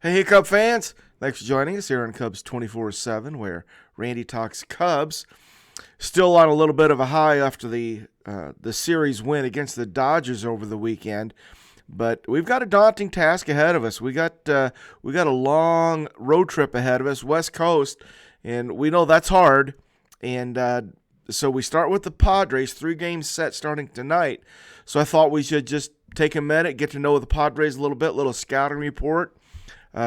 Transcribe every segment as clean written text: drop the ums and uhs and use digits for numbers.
Hey, Cub fans! Thanks for joining us here on Cubs 24/7, where Randy talks Cubs. Still on a little bit of a high after the series win against the Dodgers over the weekend, but we've got a daunting task ahead of us. We got a long road trip ahead of us, West Coast, and we know that's hard. And so we start with the Padres, 3 game set starting tonight. So I thought we should just take a minute, get to know the Padres a little bit, little scouting report.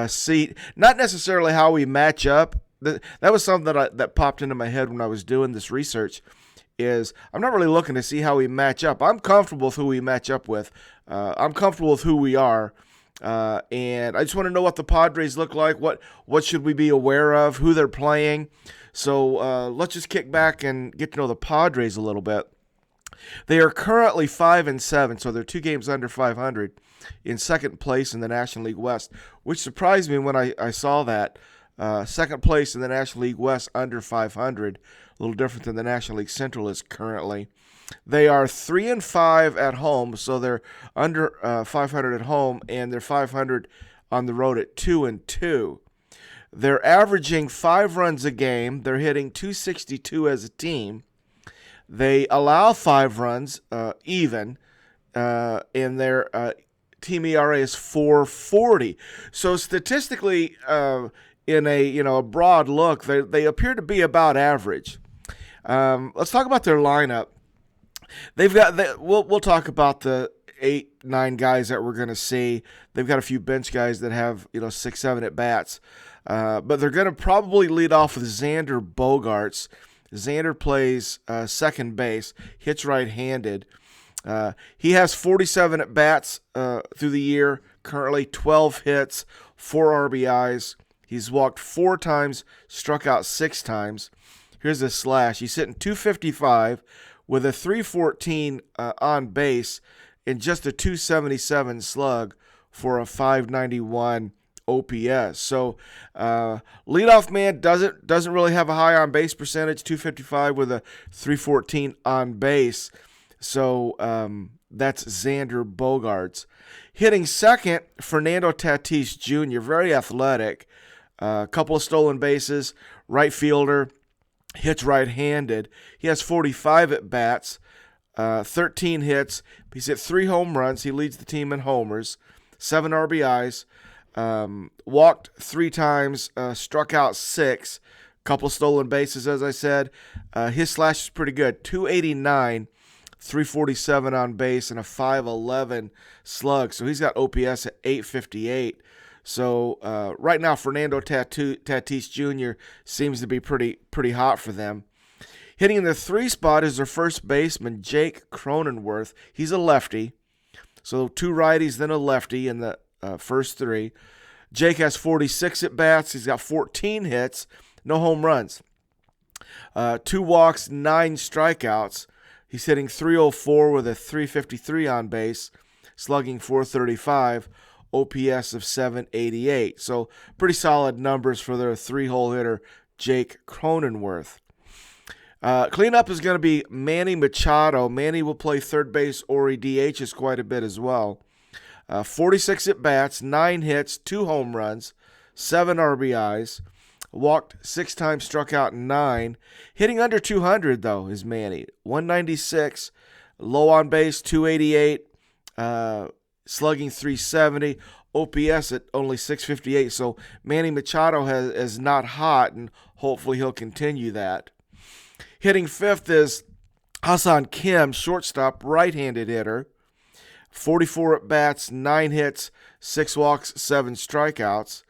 See, not necessarily how we match up. That was something that popped into my head when I was doing this research. Is I'm not really looking to see how we match up. I'm comfortable with who we match up with. I'm comfortable with who we are, and I just want to know what the Padres look like. What should we be aware of? Who they're playing. So let's just kick back and get to know the Padres a little bit. They are currently 5-7, so they're 2 games under 500 in second place in the National League West, which surprised me when I saw that. Second place in the National League West under 500, a little different than the National League Central is currently. They are 3-5 at home, so they're under 500 at home, and they're 500 on the road at 2-2. They're averaging 5 runs a game. They're hitting .262 as a team. They allow 5 runs even, and their team ERA is 4.40. So statistically, in a broad look, they appear to be about average. Let's talk about their lineup. We'll talk about the 8-9 guys that we're going to see. They've got a few bench guys that have 6-7 at bats, but they're going to probably lead off with Xander Bogaerts. Xander plays second base, hits right-handed. He has 47 at-bats through the year, currently 12 hits, 4 RBIs. He's walked 4 times, struck out 6 times. Here's his slash. He's hitting .255 with a .314 on base and just a .277 slug for a .591 OPS. So leadoff man doesn't really have a high on base percentage, .255 with a .314 on base. So that's Xander Bogaerts. Hitting second, Fernando Tatis Jr., very athletic. A couple of stolen bases, right fielder, hits right-handed. He has 45 at-bats, 13 hits. He's hit 3 home runs. He leads the team in homers, 7 RBIs. Walked 3 times, struck out 6, couple stolen bases, as I said. His slash is pretty good, .289, .347 on base, and a .511 slug. So he's got OPS at .858. So right now, Fernando Tatis Jr. seems to be pretty hot for them. Hitting in the 3 spot is their first baseman, Jake Cronenworth. He's a lefty. So 2 righties, then a lefty in the first 3. Jake has 46 at-bats. He's got 14 hits, no home runs. 2 walks, 9 strikeouts. He's hitting .304 with a .353 on base, slugging .435, OPS of .788. So pretty solid numbers for their 3-hole hitter, Jake Cronenworth. Cleanup is going to be Manny Machado. Manny will play third base or he DHs quite a bit as well. 46 at-bats, 9 hits, 2 home runs, 7 RBIs. Walked 6 times, struck out 9. Hitting under 200, though, is Manny. 196, low on base, .288, slugging .370, OPS at only .658. So Manny Machado is not hot, and hopefully he'll continue that. Hitting fifth is Hassan Kim, shortstop, right-handed hitter. 44 at-bats, 9 hits, 6 walks, 7 strikeouts.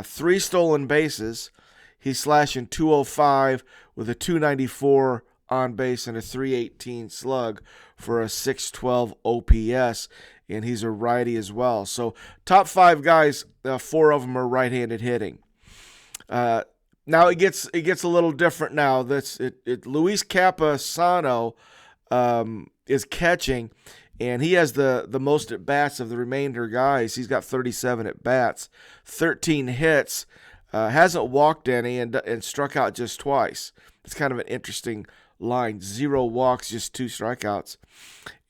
3 stolen bases. He's slashing .205 with a .294 on base and a .318 slug for a .612 OPS, and he's a righty as well. So top 5 guys, 4 of them are right-handed hitting. Now it gets a little different now. Luis Capasano is catching, and he has the most at-bats of the remainder guys. He's got 37 at-bats, 13 hits, hasn't walked any, and struck out just twice. It's kind of an interesting line. 0 walks, just 2 strikeouts.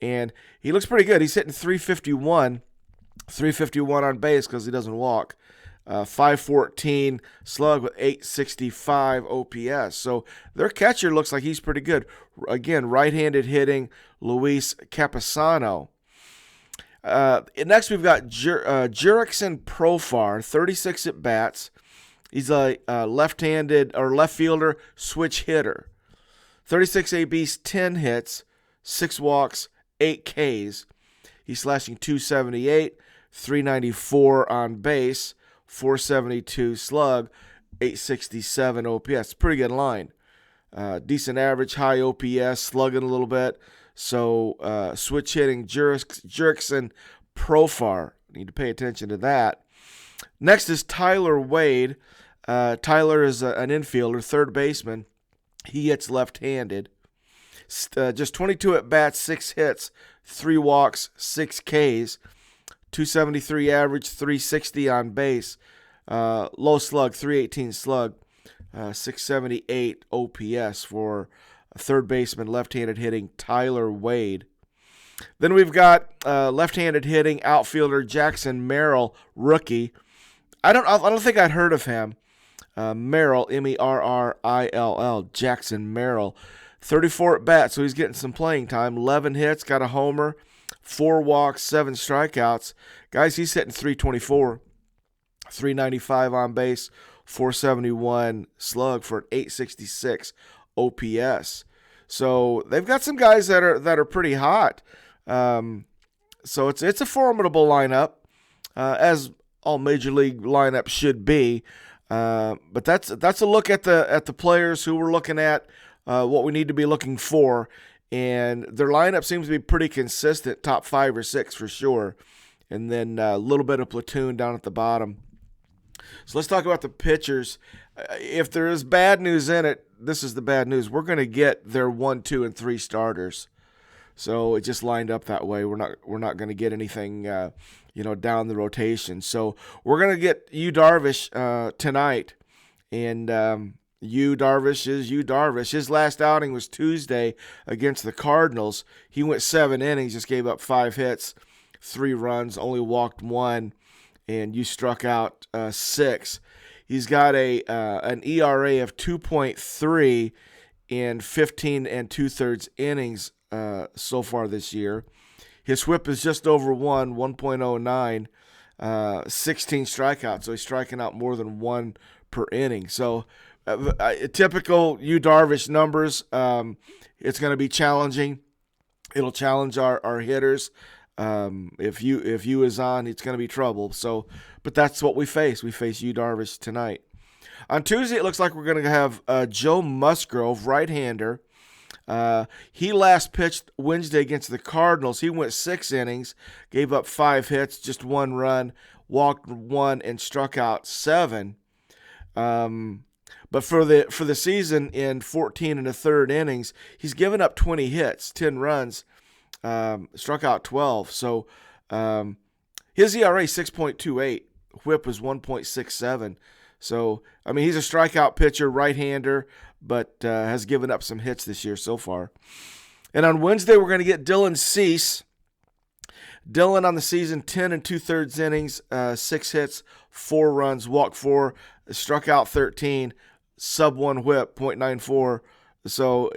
And he looks pretty good. He's hitting .351 on base because he doesn't walk. .514 slug with .865 OPS. So their catcher looks like he's pretty good. Again, right-handed hitting, Luis Campusano. Next, we've got Jurickson Profar, 36 at bats. He's a left-handed or left fielder switch hitter. 36 ABs, 10 hits, 6 walks, 8 Ks. He's slashing .278, .394 on base, .472 slug, .867 OPS. Pretty good line. Decent average, high OPS, slugging a little bit. So switch hitting Jurickson Profar. Need to pay attention to that. Next is Tyler Wade. Tyler is an infielder, third baseman. He hits left-handed. Just 22 at-bats, 6 hits, 3 walks, 6 Ks. .273 average, .360 on base. Low slug, .318 slug. .678 OPS for a third baseman, left-handed hitting Tyler Wade. Then we've got left-handed hitting outfielder Jackson Merrill, rookie. I don't think I'd heard of him. Merrill, Merrill, Jackson Merrill. 34 at bat, so he's getting some playing time. 11 hits, got a homer, 4 walks, 7 strikeouts. Guys, he's hitting .324, .395 on base, .471 slug for an .866 OPS. So they've got some guys that are pretty hot. So it's a formidable lineup, as all major league lineups should be. But that's a look at the players who we're looking at, what we need to be looking for, and their lineup seems to be pretty consistent, top 5 or 6 for sure, and then a little bit of platoon down at the bottom. So let's talk about the pitchers. If there is bad news in it, this is the bad news. We're going to get their 1, 2, and 3 starters. So it just lined up that way. We're not going to get anything down the rotation. So we're going to get Yu Darvish tonight, and Yu Darvish is Yu Darvish. His last outing was Tuesday against the Cardinals. He went 7 innings, just gave up 5 hits, 3 runs, only walked 1, and you struck out 6. He's got an ERA of 2.3 in 15 2/3 innings so far this year. His whip is just over 1.09, 16 strikeouts, so he's striking out more than 1 per inning. So typical Yu Darvish numbers. It's going to be challenging. It'll challenge our hitters. If you is on, it's going to be trouble. So, but that's what we face. We face Yu Darvish tonight. On Tuesday, it looks like we're going to have Joe Musgrove, right-hander. He last pitched Wednesday against the Cardinals. He went 6 innings, gave up 5 hits, just 1 run, walked 1, and struck out 7. But for the season, in 14 1/3 innings, he's given up 20 hits, 10 runs, struck out 12. So his ERA 6.28, whip was 1.67. So, I mean, he's a strikeout pitcher, right-hander, but has given up some hits this year so far. And on Wednesday, we're going to get Dylan Cease. Dylan on the season, 10 2/3 innings, 6 hits, 4 runs, walked 4, struck out 13, sub-1 whip, .94. So,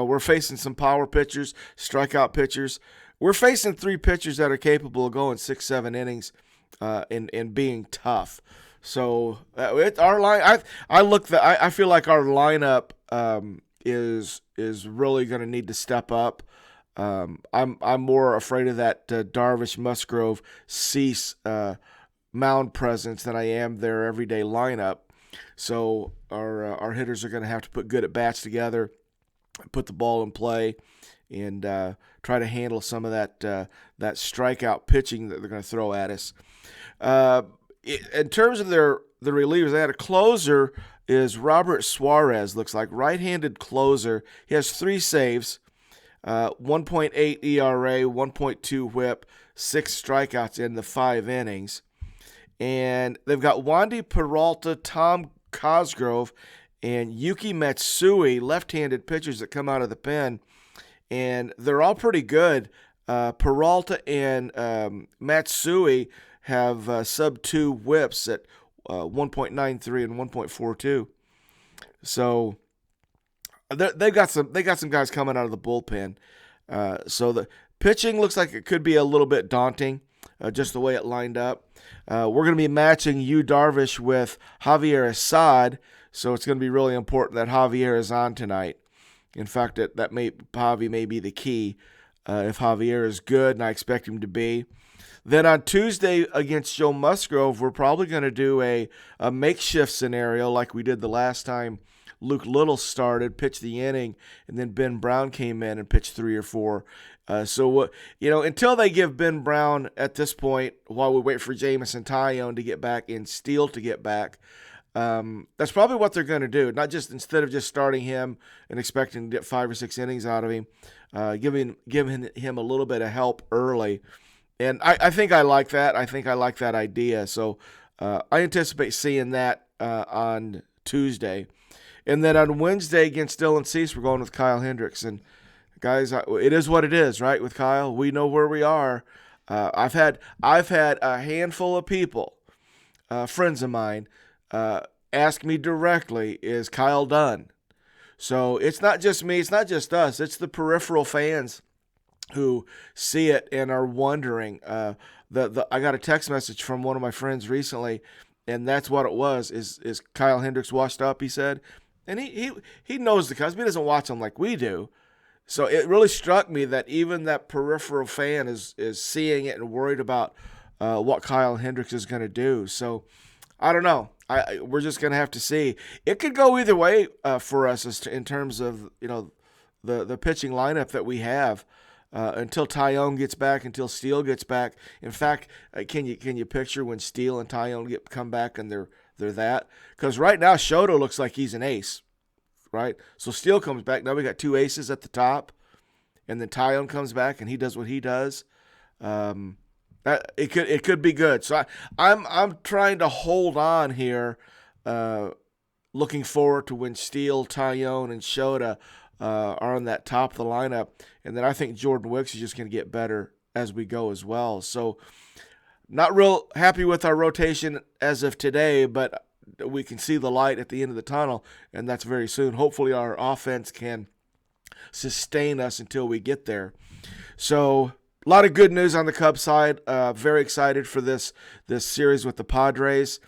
we're facing some power pitchers, strikeout pitchers. We're facing 3 pitchers that are capable of going 6-7 innings and being tough. So our line, I feel like our lineup is really going to need to step up. I'm more afraid of that Darvish, Musgrove, Cease mound presence than I am their everyday lineup. So our hitters are going to have to put good at bats together, put the ball in play, and try to handle some of that strikeout pitching that they're going to throw at us. In terms of the relievers, they had a closer is Robert Suarez, looks like, right-handed closer. He has 3 saves, 1.8 ERA, 1.2 whip, 6 strikeouts in the 5 innings. And they've got Wandy Peralta, Tom Cosgrove, and Yuki Matsui, left-handed pitchers that come out of the pen. And they're all pretty good. Peralta and Matsui have sub-2 whips at 1.93 and 1.42. So they got some guys coming out of the bullpen. So the pitching looks like it could be a little bit daunting, just the way it lined up. We're going to be matching Yu Darvish with Javier Assad, so it's going to be really important that Javier is on tonight. In fact, Javi may be the key if Javier is good, and I expect him to be. Then on Tuesday against Joe Musgrove, we're probably going to do a makeshift scenario like we did the last time Luke Little started, pitched the inning, and then Ben Brown came in and pitched 3 or 4. So until they give Ben Brown at this point, while we wait for Jamison Tyone to get back and Steele to get back, that's probably what they're going to do. Not just instead of just starting him and expecting to get 5 or 6 innings out of him, giving him a little bit of help early. And I think I like that. I think I like that idea. So I anticipate seeing that on Tuesday. And then on Wednesday against Dylan Cease, we're going with Kyle Hendricks. And guys, it is what it is, right? With Kyle, we know where we are. I've had a handful of people, friends of mine, ask me directly, "Is Kyle done?" So it's not just me, it's not just us, it's the peripheral fans who see it and are wondering. I got a text message from one of my friends recently, and that's what it was. Is Kyle Hendricks washed up? He said. And he knows the Cubs, but he doesn't watch them like we do. So it really struck me that even that peripheral fan is seeing it and worried about what Kyle Hendricks is going to do. So I don't know. We're just going to have to see. It could go either way for us in terms of the pitching lineup that we have until Tyone gets back, until Steele gets back. In fact, can you picture when Steele and Tyone come back and they're that? Because right now Shoto looks like he's an ace, right? So Steele comes back. Now we got 2 aces at the top, and then Tyone comes back and he does what he does. It could be good. So I'm trying to hold on here, looking forward to when Steele, Tyone, and Shota are on that top of the lineup, and then I think Jordan Wicks is just going to get better as we go as well. So not real happy with our rotation as of today, but we can see the light at the end of the tunnel, and that's very soon. Hopefully our offense can sustain us until we get there. So a lot of good news on the Cubs side. Very excited for this series with the Padres.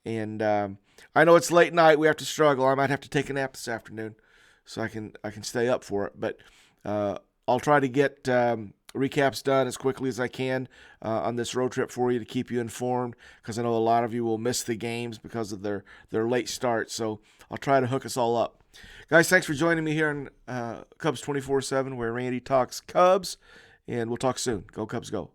And I know it's late night. We have to struggle. I might have to take a nap this afternoon so I can stay up for it. But I'll try to get recaps done as quickly as I can on this road trip for you to keep you informed, because I know a lot of you will miss the games because of their late start. So I'll try to hook us all up. Guys, thanks for joining me here on Cubs 24/7, where Randy talks Cubs, and we'll talk soon. Go Cubs, go.